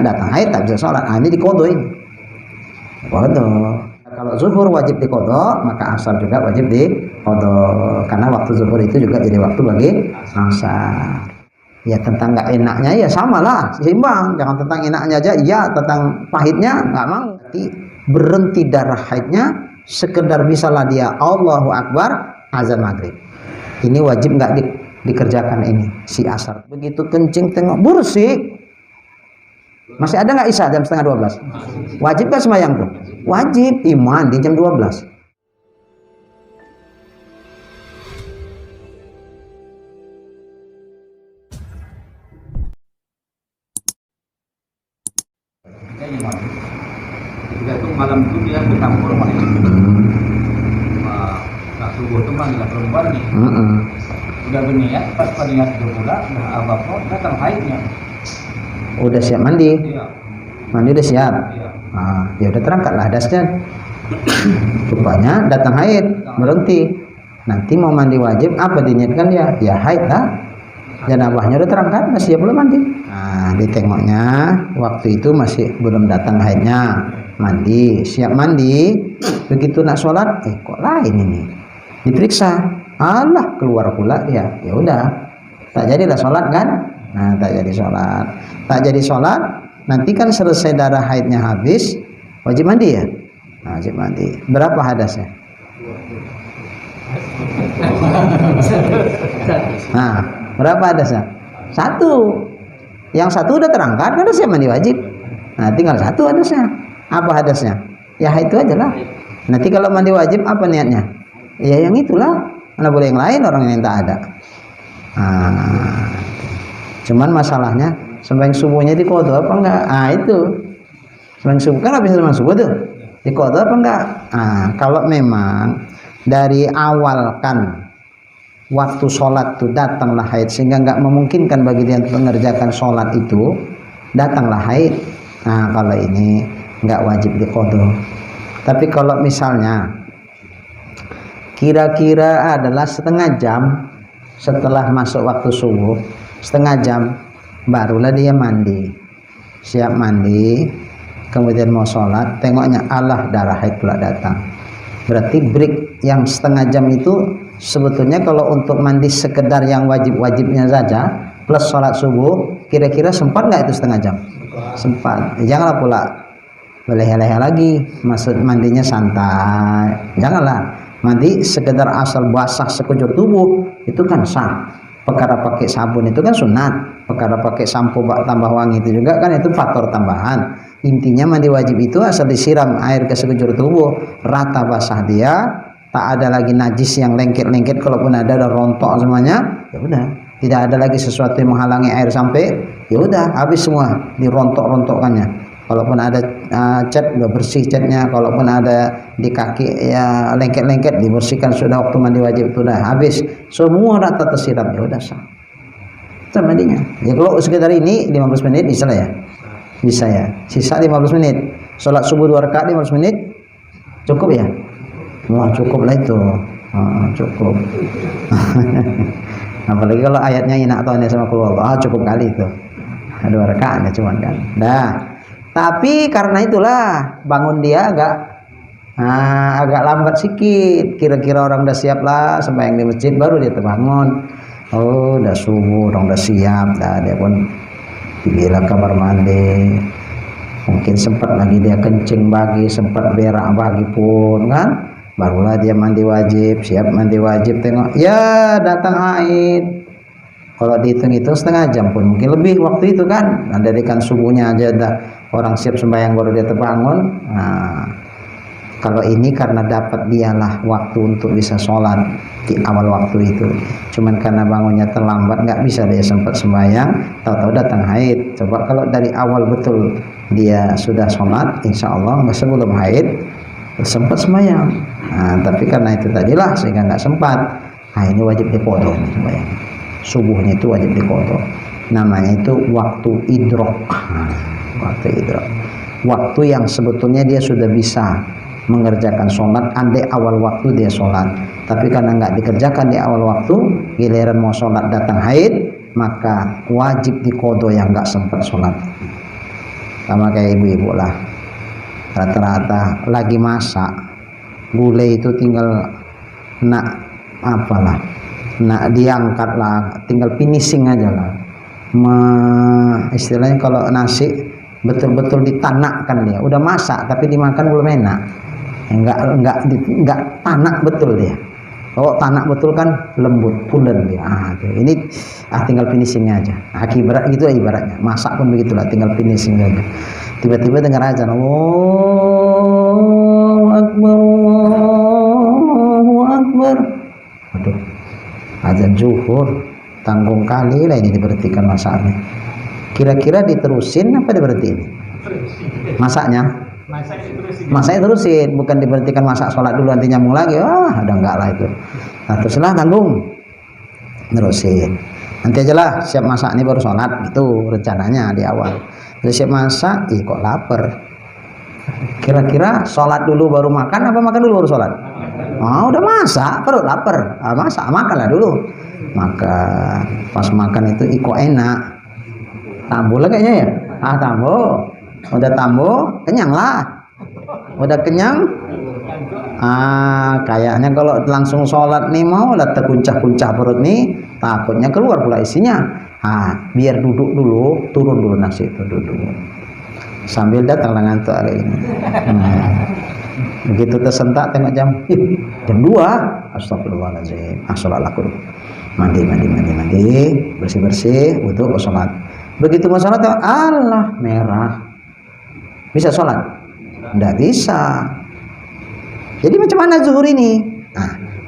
datang haid tak bisa sholat. Ini diqadha ini. Qadha. Kalau zuhur wajib diqadha, maka asar juga wajib diqadha karena waktu zuhur itu juga jadi waktu bagi asar. Ya tentang nggak enaknya ya samalah, seimbang. Jangan tentang enaknya aja, iya tentang pahitnya nggak mau. Nanti berhenti darah haidnya, sekedar misalnya dia Allahu Akbar azan maghrib. Ini wajib nggak dikerjakan ini si asar. Begitu kencing tengok bersih. Masih ada nggak isya jam 11:30? Wajib nggak sembahyang tuh? Wajib, iman di jam 12. Juga tuh malam itu dia bercampur mandi. Nah, subuh tuh manggil perempuan nih. Udah berniat, pas berniat berbulan, apa datang haidnya. Udah siap mandi? Iya. Mandi udah siap? Iya. Ya udah terangkatlah dasnya. Rupanya datang haid, berhenti. Nanti mau mandi wajib, apa diniatkan dia? Ya haid lah. Janabahnya udah terangkat, masih belum mandi. Nah, ditengoknya waktu itu masih belum datang haidnya. Mandi, siap mandi. Begitu nak sholat, kok lain ini? Diperiksa, alah keluar pula dia. Ya udah, tak jadilah sholat kan? Nah, tak jadi sholat. Tak jadi sholat, nanti kan selesai darah haidnya habis, wajib mandi ya? Nah, wajib mandi. Berapa hadasnya? Nah, berapa hadasnya? 1. Yang 1 udah terangkat, kan udah siap mandi wajib. Nah, tinggal 1 hadasnya. Apa hadasnya? Ya itu aja lah. Nanti kalau mandi wajib apa niatnya? Ya yang itulah. Mana boleh yang lain, orang yang tak ada. Cuman masalahnya sembahyang subuhnya diqadha apa enggak? Itu. Sembahyang subuh kan habis sembahyang subuh tuh. Diqadha apa enggak? Kalau memang dari awal kan waktu sholat tuh datanglah haid sehingga enggak memungkinkan bagi dia untuk mengerjakan sholat itu, datanglah haid. Nah, kalau ini enggak wajib diqadha. Tapi kalau misalnya kira-kira adalah setengah jam setelah masuk waktu subuh, setengah jam barulah dia mandi, siap mandi, kemudian mau sholat, tengoknya Allah darah haid pula datang. Berarti break yang setengah jam itu sebetulnya kalau untuk mandi sekedar yang wajib-wajibnya saja plus sholat subuh, kira-kira sempat nggak itu setengah jam? Sempat. Janganlah pula berleha-leha lagi, maksud mandinya santai. Janganlah mandi sekedar asal basah sekujur tubuh, itu kan sah. Perkara pakai sabun itu kan sunat, perkara pakai sampo tambah wangi itu juga kan itu faktor tambahan. Intinya mandi wajib itu asal disiram air ke sekujur tubuh, rata basah dia, tak ada lagi najis yang lengket-lengket, kalaupun ada rontok semuanya, ya udah, tidak ada lagi sesuatu yang menghalangi air sampai, ya udah habis semua dirontok-rontokkannya. Kalaupun ada cat udah bersih catnya, kalaupun ada di kaki ya lengket-lengket dibersihkan sudah waktu mandi wajib itu udah habis, semua rata tersiram, ya udah sah. Itu mandinya. Ya kalau sekitar ini 15 menit bisa lah ya. Bisa ya. Sisa 15 menit. Salat subuh 2 rakaat 15 menit cukup ya? Wah, cukup lah itu. Cukup. Apalagi kalau ayatnya inak ta'ani sama qul Allah, cukup kali itu. 2 rakaat ya cuman kan. Dah. Tapi karena itulah bangun dia agak lambat sedikit. Kira-kira orang udah siap lah sembahyang di masjid, baru dia terbangun. Oh, udah subuh, orang udah siap. Dah dia pun dibilang kamar mandi. Mungkin sempat lagi dia kencing bagi, sempat berak bagi pun kan. Barulah dia mandi wajib, siap mandi wajib, tengok ya datang haid. Kalau dihitung itu setengah jam pun mungkin lebih waktu itu kan. Nah, dari kan subuhnya aja dah orang siap sembahyang baru dia terbangun. Nah, kalau ini karena dapat dialah waktu untuk bisa sholat di awal waktu itu. Cuman karena bangunnya terlambat nggak bisa dia sempat sembahyang, tahu-tahu datang haid. Coba kalau dari awal betul dia sudah sholat, insya Allah nggak sebelum haid sempat sembahyang. Nah, tapi karena itu tadilah sehingga nggak sempat. Nah, ini wajib diqadha sembahyang. Subuhnya itu wajib diqadha. Namanya itu waktu idrok. Waktu idrok. Waktu yang sebetulnya dia sudah bisa mengerjakan sholat andai awal waktu dia sholat, tapi karena nggak dikerjakan di awal waktu, giliran mau sholat datang haid, maka wajib diqadha yang nggak sempat sholat. sama kayak ibu-ibu lah, rata-rata lagi masak gulai itu tinggal nak apalah, nak diangkat lah, tinggal finishing aja lah. Istilahnya kalau nasi betul-betul ditanakkan, dia udah masak tapi dimakan belum enak, enggak tanak betul dia. Kalau tanak betul kan lembut, pulen dia. Ini tinggal finishingnya aja. Ibarat gitu ibaratnya. Masak pun begitulah, tinggal finishing aja. Tiba-tiba dengar azan, Allahu Akbar, Allahu Akbar. Waduh, azan zuhur, tanggung kali lah ini diberhentikan masaknya. Kira-kira diterusin apa diberhentiin? Masaknya? Masaknya terusin, bukan diberhentikan masak sholat dulu nanti nyambung lagi. Udah enggak lah itu. Nah teruslah tanggung, terusin. Nanti aja lah siap masak ini baru sholat, gitu rencananya di awal. Jadi siap masak, kok lapar. Kira-kira sholat dulu baru makan apa makan dulu baru sholat? Udah masak, perut lapar. Masak, makanlah dulu. Makan, pas makan itu kok enak. Tambul lah kayaknya ya. Tambul. Udah tambo, kenyang lah. Udah kenyang, kayaknya kalau langsung sholat nih mau lah terkuncah-kuncah perut nih, takutnya keluar pula isinya. Biar duduk dulu, turun dulu nasi itu duduk. Sambil datang lah ngantuk hari ini. Begitu tersentak tengok jam, jam 2. Astagfirullahaladzim. Sholat aku dulu. Mandi, bersih-bersih, wudu, sholat. Begitu mau sholat, Allah merah. Bisa sholat? Nggak bisa. Jadi macam mana zuhur ini?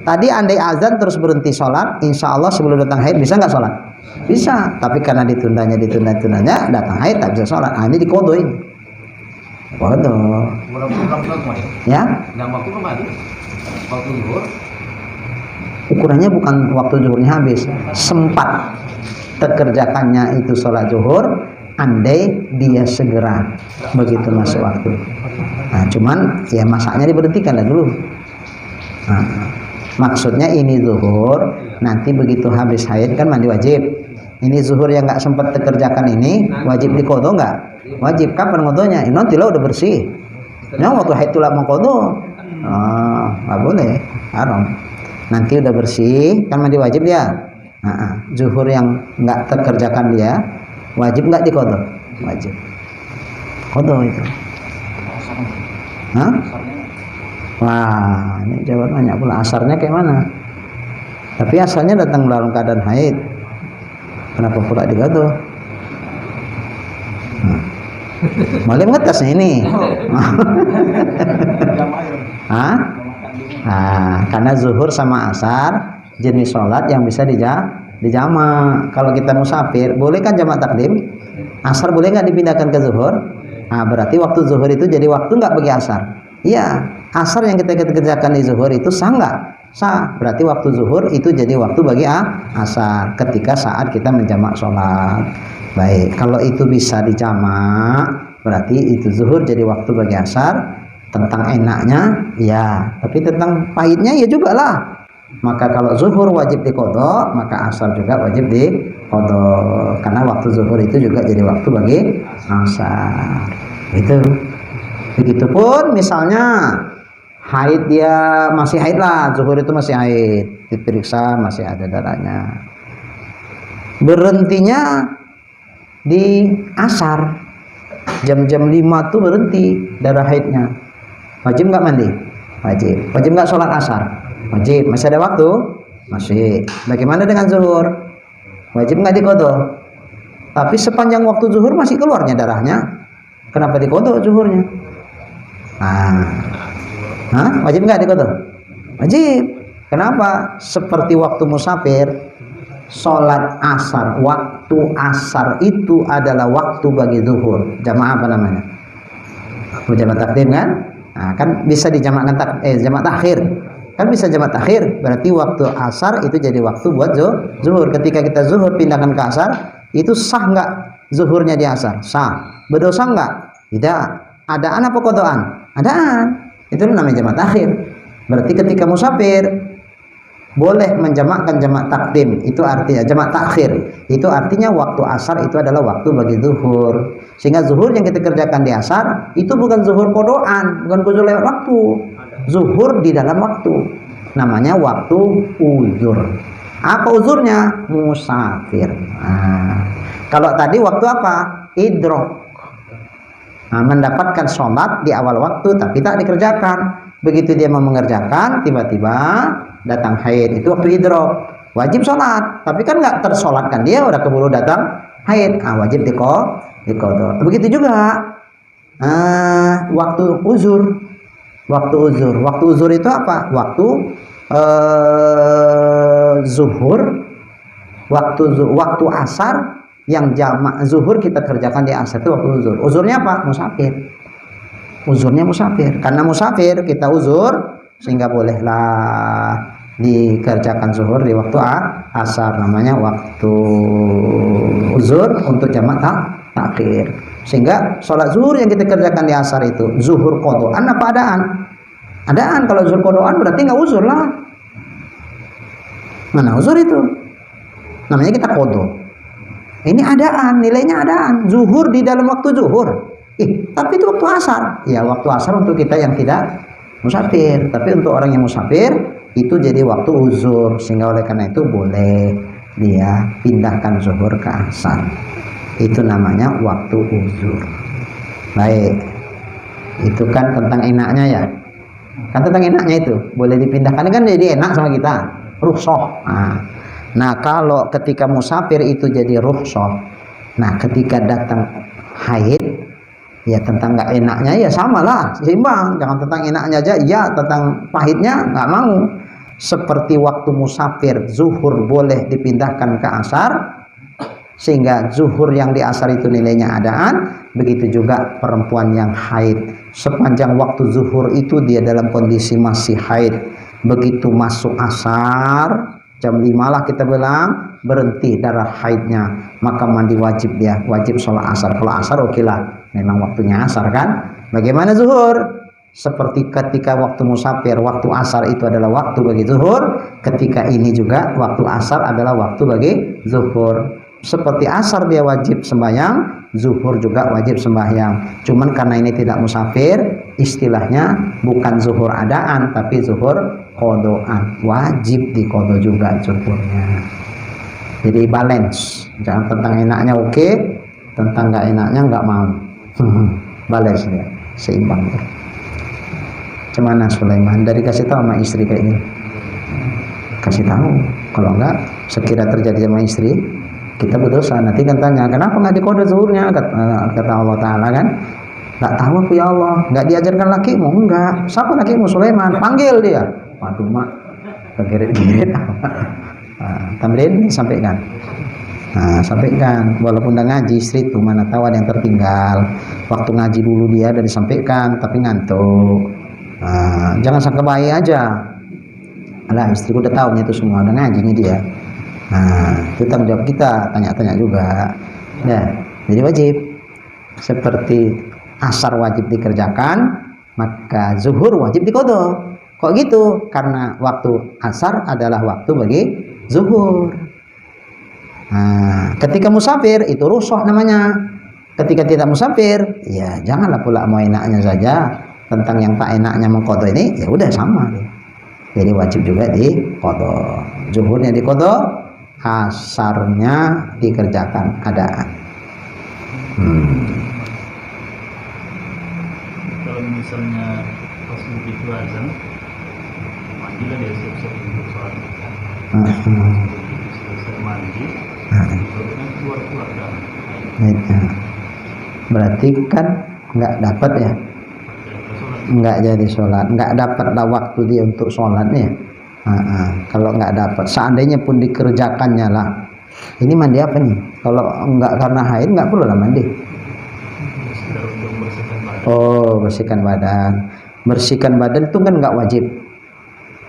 Tadi andai azan terus berhenti sholat, insya Allah sebelum datang haid bisa nggak sholat? Bisa. Tapi karena ditundanya, datang haid tak bisa sholat. Ini dikodo ini. Kodo. Ya? Ukurannya bukan waktu zuhurnya habis, sempat terkerjakannya itu sholat zuhur. Andai dia segera begitu masuk waktu. Cuman ya masaknya diberhentikan dah dulu. Maksudnya ini zuhur, nanti begitu habis haid kan mandi wajib. Ini zuhur yang nggak sempat dikerjakan ini wajib dikodo nggak? Wajib. Kapan kodonya? Nanti lah udah bersih. Yang waktu haid tuh lah mau kodo. Nggak boleh, haram. Nanti udah bersih kan mandi wajib dia. Zuhur yang nggak terkerjakan dia wajib nggak dikodo? Wajib. Kodo itu. Wah, ini jawab banyak pula. Asarnya kayak mana? Tapi asalnya datang dalam keadaan haid. Kenapa pula dikodo? Boleh ngetasnya ini. Karena zuhur sama asar jenis sholat yang bisa dijamak. Kalau kita musafir, boleh kan jamak takdim? Asar boleh nggak dipindahkan ke zuhur? Berarti waktu zuhur itu jadi waktu nggak bagi asar? Iya, asar yang kita kerjakan di zuhur itu sah nggak? Sah. Berarti waktu zuhur itu jadi waktu bagi asar ketika saat kita menjamak sholat. Baik, kalau itu bisa dijamak, berarti itu zuhur jadi waktu bagi asar. Tentang enaknya, ya. Tapi tentang pahitnya ya juga lah. Maka kalau zuhur wajib diqadha, maka asar juga wajib diqadha. Karena waktu zuhur itu juga jadi waktu bagi asar. Itu. Begitupun misalnya haid, dia masih haid lah, zuhur itu masih haid, diperiksa masih ada darahnya. Berhentinya di asar. Jam-jam 5 tuh berhenti darah haidnya. Wajib nggak mandi? Wajib. Wajib nggak sholat asar? Wajib. Masih ada waktu? Masih. Bagaimana dengan zuhur? Wajib nggak diqadha? Tapi sepanjang waktu zuhur masih keluarnya darahnya. Kenapa diqadha zuhurnya? Wajib nggak diqadha? Wajib. Kenapa? Seperti waktu musafir, sholat asar, waktu asar itu adalah waktu bagi zuhur. Jamaah apa namanya? Jamak takdim kan? Kan bisa dijamakkan jamak takhir. Kan bisa jamak takhir, berarti waktu asar itu jadi waktu buat zuhur. Ketika kita zuhur pindahkan ke asar, itu sah nggak zuhurnya di asar? Sah. Berdosa nggak? Tidak. Adaan apa qadhaan? Adaan. Itu namanya jamak takhir. Berarti ketika musafir boleh menjamakkan jamak takdim, itu artinya jamak takhir, itu artinya waktu asar itu adalah waktu bagi zuhur. Sehingga zuhur yang kita kerjakan di asar itu bukan zuhur kodoan, bukan zuhur lewat waktu, zuhur di dalam waktu, namanya waktu uzur. Apa uzurnya? Musafir. Kalau tadi waktu apa? Idrok. Mendapatkan sholat di awal waktu tapi tak dikerjakan. Begitu dia mau mengerjakan, tiba-tiba datang haid, itu waktu idrok. Wajib sholat, tapi kan nggak tersolatkan, dia udah keburu datang haid, wajib diqadha. Begitu juga waktu uzur. Waktu uzur itu apa? Waktu zuhur, waktu asar yang jamak zuhur kita kerjakan di asar itu waktu uzur. Uzurnya apa? Musafir. Uzurnya musafir. Karena musafir kita uzur sehingga bolehlah dikerjakan zuhur di waktu asar, namanya waktu uzur untuk jamak takhir. Sehingga sholat zuhur yang kita kerjakan di asar itu zuhur qadhaan apa adaan? Adaan. Kalau zuhur qadhaan berarti nggak uzur lah. Mana uzur itu? Namanya kita qadha. Ini adaan, nilainya adaan. Zuhur di dalam waktu zuhur. Tapi itu waktu asar. Ya, waktu asar untuk kita yang tidak musafir. Tapi untuk orang yang musafir itu jadi waktu uzur. Sehingga oleh karena itu boleh dia pindahkan zuhur ke asar. Itu namanya waktu uzur. Baik. Itu kan tentang enaknya ya. Kan tentang enaknya itu. Boleh dipindahkan kan jadi enak sama kita. Rukhsah. Nah, kalau ketika musafir itu jadi rukhsah. Nah, ketika datang haid, ya tentang nggak enaknya ya samalah, seimbang. Jangan tentang enaknya aja, ya tentang pahitnya nggak mau. Seperti waktu musafir, zuhur boleh dipindahkan ke asar, sehingga zuhur yang di asar itu nilainya adaan. Begitu juga perempuan yang haid, sepanjang waktu zuhur itu dia dalam kondisi masih haid. Begitu masuk asar, jam 5 lah kita bilang, berhenti darah haidnya, maka mandi wajib, dia wajib sholat asar. Kalau asar oke lah, memang waktunya asar kan. Bagaimana zuhur? Seperti ketika waktu musafir, waktu asar itu adalah waktu bagi zuhur. Ketika ini juga waktu asar adalah waktu bagi zuhur. Seperti asar dia wajib sembahyang, zuhur juga wajib sembahyang. Cuman karena ini tidak musafir, istilahnya bukan zuhur adaan tapi zuhur qadhaan. Wajib diqadha juga zuhurnya. Jadi balance. Jangan tentang enaknya oke, tentang nggak enaknya nggak mau. Balance dia, seimbang. Cuman Sulaiman dari kasih tahu sama istri kayak gini. Kasih tahu. Kalau enggak, sekira terjadi sama istri, kita berdosa. Nanti kan tanya, kenapa nggak diqadha zuhurnya? Kata Allah Ta'ala kan, nggak tahu aku ya Allah. Nggak diajarkan lakimu? Enggak. Siapa lakimu? Sulaiman. Panggil dia. Waduh mak, kegirit-girit. Tamrin sampaikan. Sampaikan. Walaupun udah ngaji, istri itu mana tahu ada yang tertinggal. Waktu ngaji dulu dia udah disampaikan, tapi ngantuk. Jangan sangka baik aja. Alah, istriku udah tahunya itu semua, udah ngajinya dia. Itu tanggung jawab kita, tanya-tanya juga. Nah, jadi wajib. Seperti asar wajib dikerjakan, maka zuhur wajib diqadha. Kok gitu? Karena waktu asar adalah waktu bagi zuhur. Ketika musafir itu rukhsah namanya. Ketika tidak musafir, ya janganlah pula mau enaknya saja. Tentang yang tak enaknya mengqadha ini, ya udah sama. Jadi wajib juga diqadha. Zuhurnya diqadha, asarnya dikerjakan adaan. Kalau misalnya pas begitu azan, mandilah dia siap-siap untuk sholat. Selesai mandi, baru kan keluar dah. Berarti kan nggak dapat ya, nggak jadi sholat, nggak dapat lah waktu dia untuk sholatnya. Kalau nggak dapat, seandainya pun dikerjakannya lah. Ini mandi apa nih? Kalau nggak karena haid nggak perlu lah mandi. Oh, bersihkan badan. Bersihkan badan itu kan nggak wajib.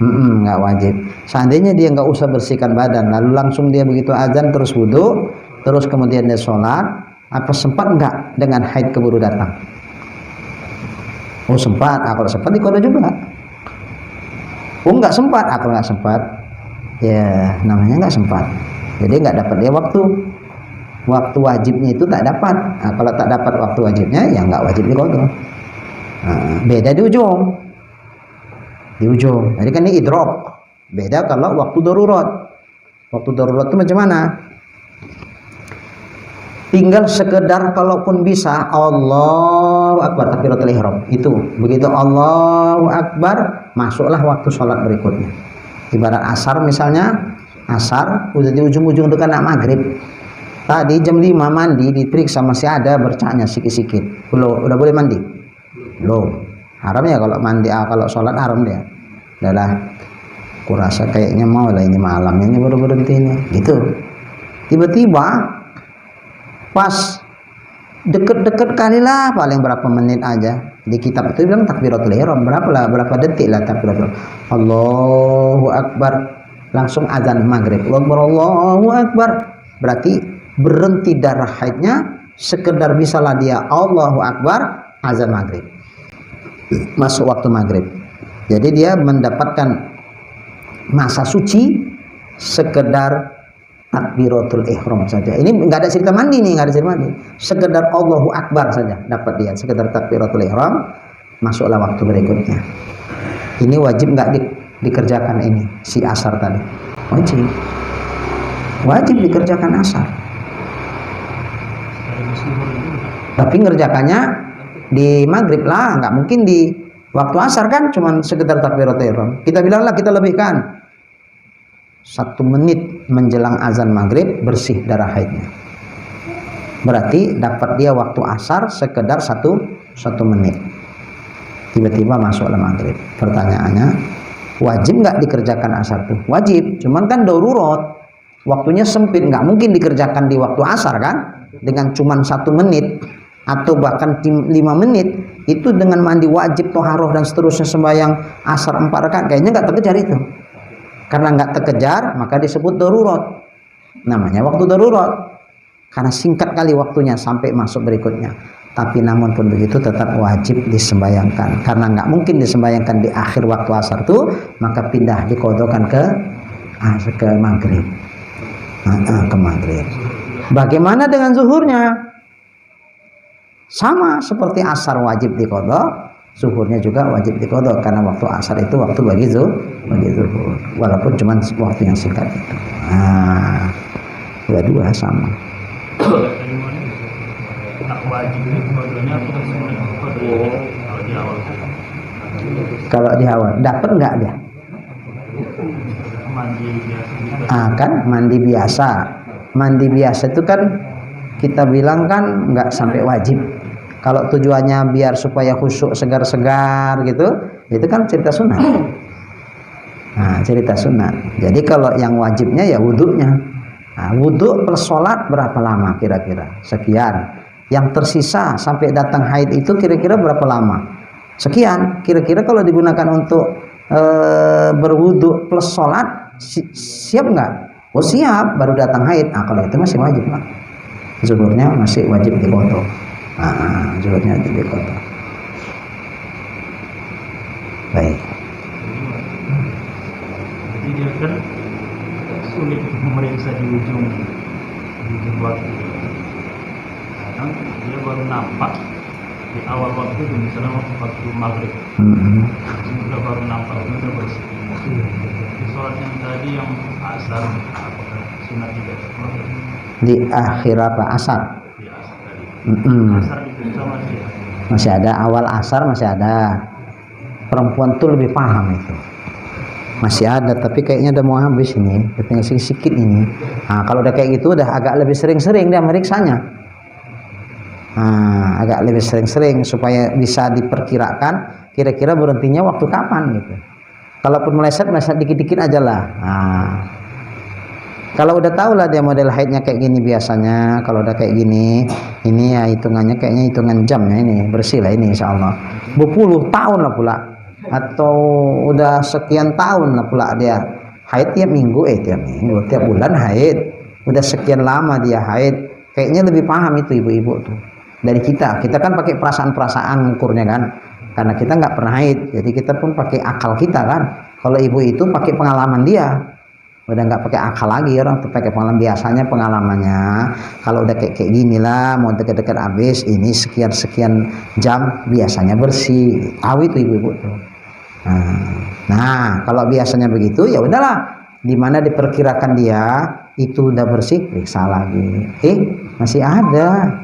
Nggak wajib. Seandainya dia nggak usah bersihkan badan, lalu langsung dia begitu azan terus wudhu, terus kemudian dia sholat, apa sempat nggak dengan haid keburu datang? Oh sempat. Kalau sempat diqadha juga. Oh nggak sempat. Kalau nggak sempat, ya namanya nggak sempat, jadi nggak dapat dia waktu wajibnya itu tak dapat. Nah, kalau tak dapat waktu wajibnya ya nggak wajib diqadha. Beda di ujung. Jadi kan ini idrok. Beda kalau waktu darurat. Waktu darurat itu macam mana? Tinggal sekedar kalaupun bisa Allahu Akbar takbiratul ihram. Itu begitu Allahu Akbar masuklah waktu sholat berikutnya. Ibarat asar misalnya, asar udah di ujung-ujung dekat nak maghrib. Tadi jam 5 mandi diperiksa masih ada bercaknya sikit-sikit. Belum, udah boleh mandi? Belum. Haram ya kalau mandi, kalau sholat haram dia. Udahlah, kurasa kayaknya mau lah ini malamnya ini baru berhenti ini. Gitu. Tiba-tiba pas deket-deket kali lah, paling berapa menit aja. Di kitab itu bilang takbiratul ihram, berapa detik lah takbiratul ihram. Allahu Akbar, langsung azan maghrib. Allahu Akbar. Berarti berhenti darah haidnya, sekedar bisalah dia Allahu Akbar, azan maghrib, masuk waktu maghrib. Jadi dia mendapatkan masa suci sekedar takbiratul ihram saja. Ini nggak ada cerita mandi nih, nggak ada cerita mandi, sekedar Allahu Akbar saja dapat dia, sekedar takbiratul ihram, masuklah waktu berikutnya. Ini wajib nggak dikerjakan ini si asar tadi? Wajib dikerjakan asar. Tapi ngerjakannya di maghrib lah, nggak mungkin di waktu asar kan, cuman sekedar takbiratul ihram. Kita bilanglah kita lebihkan 1 menit menjelang azan maghrib bersih darah haidnya. Berarti dapat dia waktu asar sekedar 1 menit. Tiba-tiba masuklah maghrib. Pertanyaannya, wajib nggak dikerjakan asar tuh? Wajib, cuman kan darurat. Waktunya sempit, nggak mungkin dikerjakan di waktu asar kan? Dengan cuman 1 menit atau bahkan 5 menit itu dengan mandi wajib, toharoh dan seterusnya sembahyang asar 4 rakaat kayaknya nggak terkejar itu. Karena nggak terkejar maka disebut darurat. Namanya waktu darurat. Karena singkat kali waktunya sampai masuk berikutnya. Tapi namun pun begitu tetap wajib disembayangkan. Karena nggak mungkin disembayangkan di akhir waktu asar itu, maka pindah diqadhakan ke maghrib. Ke maghrib. Bagaimana dengan zuhurnya? Sama seperti asar wajib diqadha, zuhurnya juga wajib diqadha karena waktu asar itu waktu bagi zuhur, walaupun cuma waktu yang singkat itu. Dua-dua sama. Kalau di awal dapat nggak dia? Kan mandi biasa. Mandi biasa itu kan kita bilang kan nggak sampai wajib. Kalau tujuannya biar supaya khusyuk, segar-segar gitu, itu kan cerita sunat. Cerita sunat. Jadi kalau yang wajibnya ya wudhunya. Wudhu plus sholat berapa lama kira-kira? Sekian. Yang tersisa sampai datang haid itu kira-kira berapa lama? Sekian. Kira-kira kalau digunakan untuk berwudhu plus sholat, siap nggak? Oh siap, baru datang haid. Kalau itu masih wajib lah. Zuhurnya masih wajib diqadha. Zuhurnya wajib diqadha. Baik. Jadi dia kan sulit memeriksa di ujung waktu. Kadang dia baru nampak di awal waktu, misalnya waktu maghrib. Sudah baru nampak, sudah bersih. Di sholat yang tadi yang asar, apakah sunat juga? Di akhir apa? Asar? Di asar tadi. Asar itu sama dia. Masih ada, awal asar masih ada. Perempuan tuh lebih paham itu. Masih ada, tapi kayaknya udah mau habis ini. Tinggal sedikit ini. Kalau udah kayak gitu, udah agak lebih sering-sering dia meriksanya. Agak lebih sering-sering supaya bisa diperkirakan kira-kira berhentinya waktu kapan gitu. Kalaupun meleset dikit-dikit aja lah. Kalau udah tahu lah dia model haidnya kayak gini biasanya, kalau udah kayak gini, ini ya hitungannya kayaknya hitungan jamnya ini bersih lah ini insya Allah. Berpuluh tahun lah pula, atau udah sekian tahun lah pula dia haid tiap minggu, tiap bulan haid. Udah sekian lama dia haid, kayaknya lebih paham itu ibu-ibu tuh dari kita. Kita kan pakai perasaan-perasaan ukurnya kan, karena kita nggak pernah haid, jadi kita pun pakai akal kita kan. Kalau ibu itu pakai pengalaman dia. udah nggak pakai akal lagi, orang tuh pakai pengalaman. Biasanya pengalamannya kalau udah kayak gini lah, mau deket-deket habis ini sekian jam biasanya bersih, tahu itu ibu-ibu tuh. Nah kalau biasanya begitu ya udahlah, dimana diperkirakan dia itu udah bersih, periksa lagi, masih ada,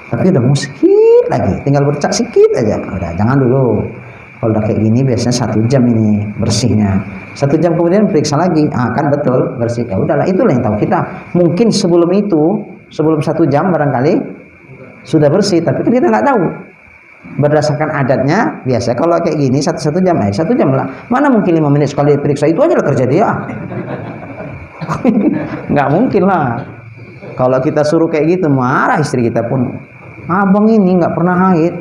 tapi udah mau sedikit lagi, tinggal bercak sedikit aja, udah jangan dulu. Kalau udah kayak gini biasanya 1 jam ini bersihnya, 1 jam kemudian periksa lagi, kan betul bersih, ya udahlah, itulah yang tahu kita. Mungkin sebelum itu, sebelum 1 jam barangkali sudah bersih, tapi kita nggak tahu. Berdasarkan adatnya biasa kalau kayak gini 1 jam, 1 jam lah, mana mungkin 5 menit sekali periksa, itu aja lah kerja dia. Nggak mungkin lah. Kalau kita suruh kayak gitu marah istri kita pun, abang ini nggak pernah haid,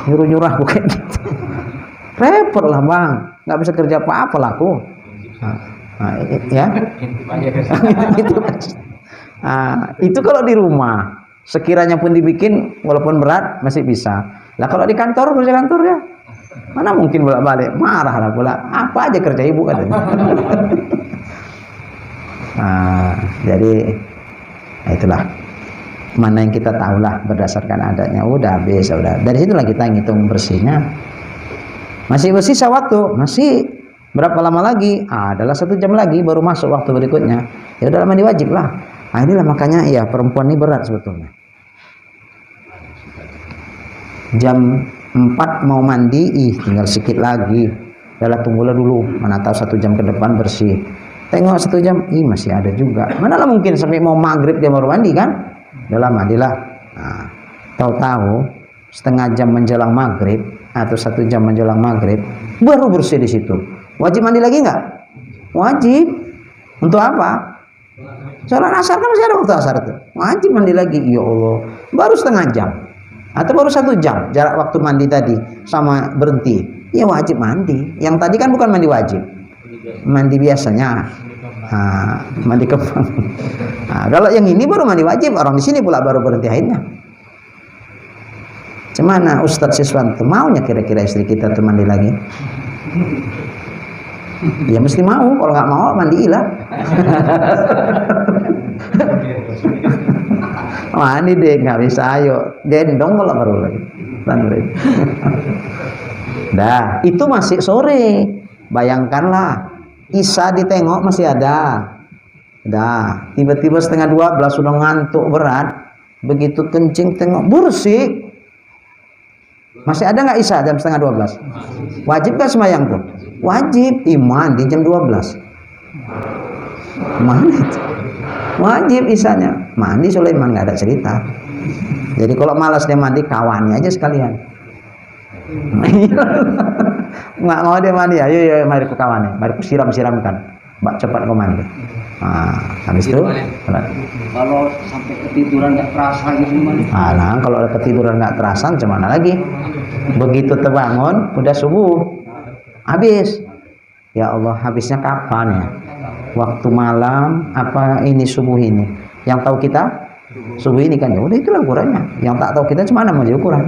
nyuruh aku kayak gitu. Repot lah bang, nggak bisa kerja apa-apa lah aku. Ya. Itu kalau di rumah, sekiranya pun dibikin walaupun berat masih bisa. Lah kalau di kantor, kerja kantor ya, mana mungkin bolak-balik, marah lah pula. Apa aja kerja ibu katanya. Jadi itulah, mana yang kita tahu lah berdasarkan adatnya. Udah habis, udah. Dari situlah kita ngitung bersihnya. Masih bersih sewaktu, masih berapa lama lagi? Adalah 1 jam lagi baru masuk waktu berikutnya. Ya udah mandi wajib lah. Inilah makanya ya perempuan ini berat sebetulnya. Jam 4 mau mandi, tinggal sedikit lagi. Udah tunggulah dulu, mana tahu 1 jam ke depan bersih. Tengok 1 jam, masih ada juga. Manalah mungkin sampai mau maghrib dia baru mandi kan? Udah mandilah. Tahu-tahu setengah jam menjelang maghrib atau 1 jam menjelang maghrib baru bersih di situ. Wajib mandi lagi nggak? Wajib. Untuk apa? Sholat asar kan masih ada waktu asar itu. Wajib mandi lagi. Ya Allah, baru setengah jam atau baru 1 jam jarak waktu mandi tadi sama berhenti. Ya wajib mandi. Yang tadi kan bukan mandi wajib, mandi biasanya. Mandi kembang. Kalau yang ini baru mandi wajib, orang di sini pula baru berhenti haidnya. Cemana Ustadz Siswanto maunya kira-kira istri kita tuh mandi lagi? Ya mesti mau, kalau nggak mau mandiilah. Mandi deh, nggak bisa, ayo gendong kalau baru lagi. Dah, itu masih sore. Bayangkanlah, Isya ditengok masih ada. Dah, tiba-tiba 11:30 sudah ngantuk berat. Begitu kencing tengok bersih. Masih ada nggak Isya jam 11:30? Wajib kan sembahyang tuh? Wajib. Iman di jam 12. Mana itu? Wajib Isyanya. Mandi Sulaiman, nggak ada cerita. Jadi kalau malas dia mandi, kawannya aja sekalian. Nggak mau dia mandi, ayo mari ke kawannya, mari ku siramkan. Mbak cepat kau mandi. Habis itu kalau sampai ketiduran nggak terasa gitu gimana? Kalau ketiduran nggak terasa, gimana lagi? Begitu terbangun, udah subuh, habis. Ya Allah, habisnya kapan ya? Waktu malam apa ini subuh ini? Yang tahu kita subuh ini kan, ya udah itulah ukurannya. Yang tak tahu kita cuma mau jadi ukuran.